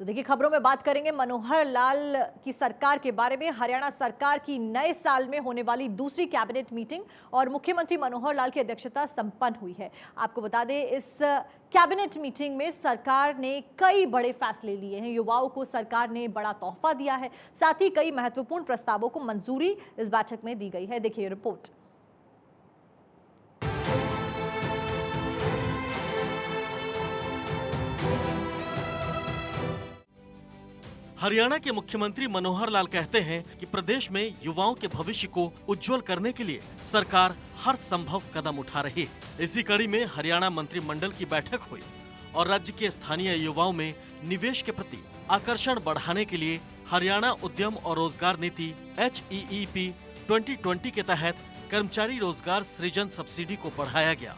तो देखिए, खबरों में बात करेंगे मनोहर लाल की सरकार के बारे में। हरियाणा सरकार की नए साल में होने वाली दूसरी कैबिनेट मीटिंग और मुख्यमंत्री मनोहर लाल की अध्यक्षता संपन्न हुई है। आपको बता दें, इस कैबिनेट मीटिंग में सरकार ने कई बड़े फैसले लिए हैं। युवाओं को सरकार ने बड़ा तोहफा दिया है, साथ ही कई महत्वपूर्ण प्रस्तावों को मंजूरी इस बैठक में दी गई है। देखिए रिपोर्ट। हरियाणा के मुख्यमंत्री मनोहर लाल कहते हैं कि प्रदेश में युवाओं के भविष्य को उज्जवल करने के लिए सरकार हर संभव कदम उठा रही है। इसी कड़ी में हरियाणा मंत्रिमंडल की बैठक हुई और राज्य के स्थानीय युवाओं में निवेश के प्रति आकर्षण बढ़ाने के लिए हरियाणा उद्यम और रोजगार नीति HEEP 2020 के तहत कर्मचारी रोजगार सृजन सब्सिडी को बढ़ाया गया।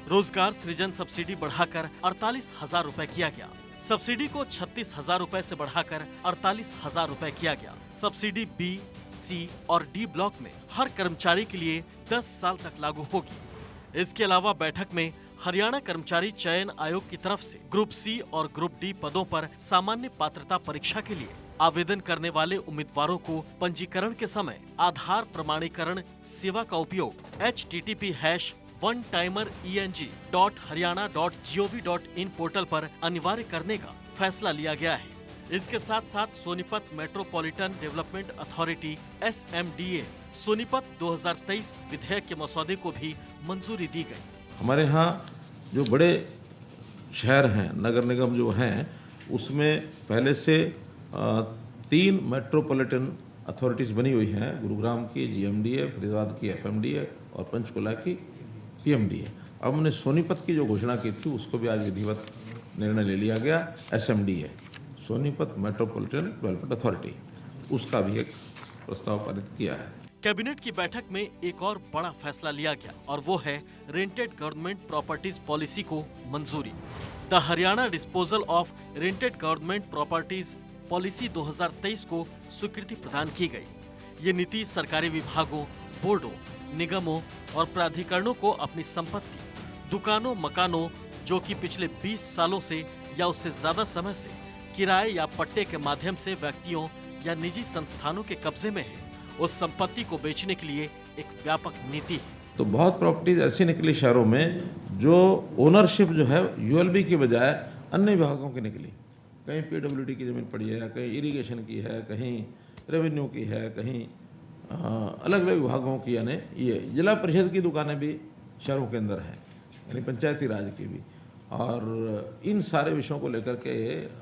रोजगार सृजन सब्सिडी बढ़ाकर 48,000 रुपए किया गया। सब्सिडी को 36,000 रुपए से बढ़ाकर 48,000 रुपए किया गया। सब्सिडी B, C और D ब्लॉक में हर कर्मचारी के लिए 10 साल तक लागू होगी। इसके अलावा बैठक में हरियाणा कर्मचारी चयन आयोग की तरफ से ग्रुप C और ग्रुप D पदों पर सामान्य पात्रता परीक्षा के लिए आवेदन करने वाले उम्मीदवारों को पंजीकरण के समय आधार प्रमाणीकरण सेवा का उपयोग http://onetimereng.haryana.gov.in पोर्टल पर अनिवार्य करने का फैसला लिया गया है। इसके साथ साथ Sonipat metropolitan development authority SMDA Sonipat 2023 विधेयक के मसौदे को भी मंजूरी दी गई। हमारे यहाँ जो बड़े शहर हैं, नगर निगम जो हैं, उसमें पहले से 3 मेट्रोपॉलिटन अथॉरिटीज़ बनी हुई हैं। गुरुग्राम की GMDA, फरीदाबाद की FMDA और पंचकुला की PMDA। अब हमने सोनीपत की जो घोषणा की थी उसको भी आज विधिवत निर्णय ले लिया गया। SMDA Sonipat metropolitan development authority, उसका भी एक प्रस्ताव पारित किया है। कैबिनेट की बैठक में एक और बड़ा फैसला लिया गया और वो है रेंटेड गवर्नमेंट प्रॉपर्टीज पॉलिसी को मंजूरी। The Haryana disposal of rented government properties policy 2023 को स्वीकृति प्रदान की गई। ये नीति सरकारी विभागों, बोर्डों, निगमों और प्राधिकरणों को अपनी संपत्ति, दुकानों, मकानों जो कि पिछले 20 सालों से या उससे ज्यादा समय से किराए या पट्टे के माध्यम से व्यक्तियों या निजी संस्थानों के कब्जे में है, उस संपत्ति को बेचने के लिए एक व्यापक नीति है। तो बहुत प्रॉपर्टीज ऐसी निकली शहरों में जो ओनरशिप जो है ULB की बजाय अन्य विभागों की निकली। कहीं PWD की ज़मीन पड़ी है, कहीं इरिगेशन की है, कहीं रेवेन्यू की है, कहीं अलग अलग विभागों की, यानी ये जिला परिषद की दुकानें भी शहरों के अंदर हैं, यानी पंचायती राज की भी। और इन सारे विषयों को लेकर के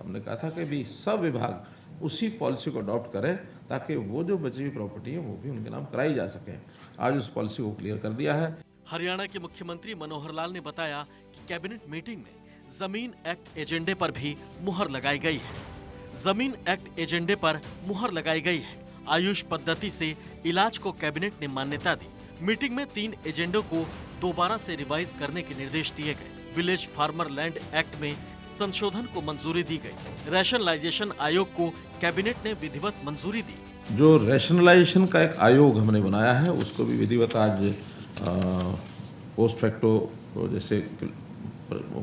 हमने कहा था कि भी सब विभाग उसी पॉलिसी को अडॉप्ट करें ताकि वो जो बची हुई प्रॉपर्टी है वो भी उनके नाम कराई जा सके। आज उस पॉलिसी को क्लियर कर दिया है। हरियाणा के मुख्यमंत्री मनोहर लाल ने बताया कि कैबिनेट मीटिंग में जमीन एक्ट एजेंडे पर भी मुहर लगाई गई है। जमीन एक्ट एजेंडे पर मुहर लगाई गई है। आयुष पद्धति से इलाज को कैबिनेट ने मान्यता दी। मीटिंग में 3 एजेंडों को दोबारा से रिवाइज करने के निर्देश दिए गए। विलेज फार्मर लैंड एक्ट में संशोधन को मंजूरी दी गई। रैशनलाइजेशन आयोग को कैबिनेट ने विधिवत मंजूरी दी। जो रैशनलाइजेशन का एक आयोग हमने बनाया है उसको भी विधिवत आज पोस्ट फैक्टो जैसे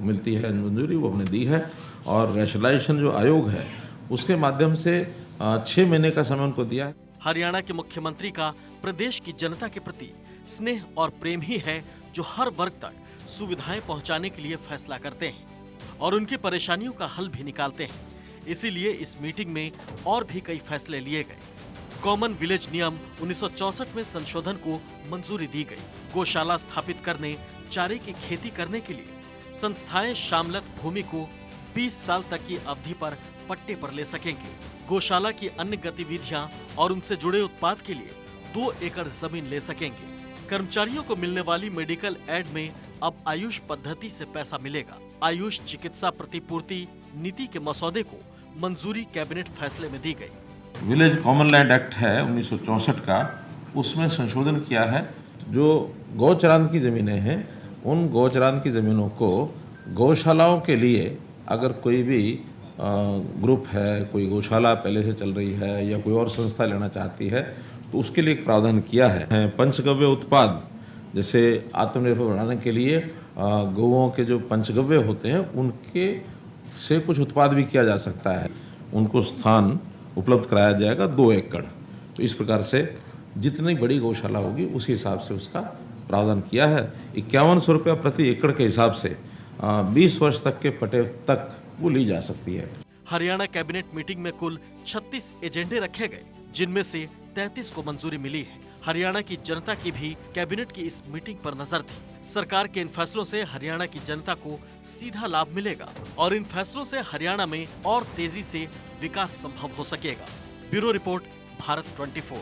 मिलती है मंजूरी, वो हमने दी है। और रैशनलाइजेशन जो आयोग है उसके माध्यम से 6 महीने का समय उनको दिया है। हरियाणा के मुख्यमंत्री का प्रदेश की जनता के प्रति स्नेह और प्रेम ही है जो हर वर्ग तक सुविधाएं पहुंचाने के लिए फैसला करते हैं और उनकी परेशानियों का हल भी निकालते हैं। इसीलिए इस मीटिंग में और भी कई फैसले लिए गए। कॉमन विलेज नियम 1964 में संशोधन को मंजूरी दी गई। गौशाला स्थापित करने, चारे की खेती करने के लिए संस्थाएं शामलत भूमि को 20 साल तक की अवधि पर पट्टे पर ले सकेंगे। गौशाला की अन्य गतिविधियां और उनसे जुड़े उत्पाद के लिए 2 एकड़ जमीन ले सकेंगे। कर्मचारियों को मिलने वाली मेडिकल एड में अब आयुष पद्धति से पैसा मिलेगा। आयुष चिकित्सा प्रतिपूर्ति नीति के मसौदे को मंजूरी कैबिनेट फैसले में दी गई। विलेज कॉमन लैंड एक्ट है 1964 का, उसमें संशोधन किया है। जो गौचरान की ज़मीनें हैं उन गौचरान की ज़मीनों को गौशालाओं के लिए अगर कोई भी ग्रुप है, कोई गौशाला पहले से चल रही है या कोई और संस्था लेना चाहती है तो उसके लिए एक प्रावधान किया है। पंचगव्य उत्पाद जैसे आत्मनिर्भर बनाने के लिए गौओं के जो पंचगव्य होते हैं उनके से कुछ उत्पाद भी किया जा सकता है। उनको स्थान उपलब्ध कराया जाएगा 2 एकड़। तो इस प्रकार से जितनी बड़ी गौशाला होगी उसी हिसाब से उसका प्रावधान किया है। 5100 रुपया प्रति एकड़ के हिसाब से 20 वर्ष तक के पट्टे तक वो ली जा सकती है। हरियाणा कैबिनेट मीटिंग में कुल 36 एजेंडे रखे गए, जिनमें से 33 को मंजूरी मिली है। हरियाणा की जनता की भी कैबिनेट की इस मीटिंग पर नजर थी। सरकार के इन फैसलों से हरियाणा की जनता को सीधा लाभ मिलेगा और इन फैसलों से हरियाणा में और तेजी से विकास संभव हो सकेगा। Bureau report, Bharat 24।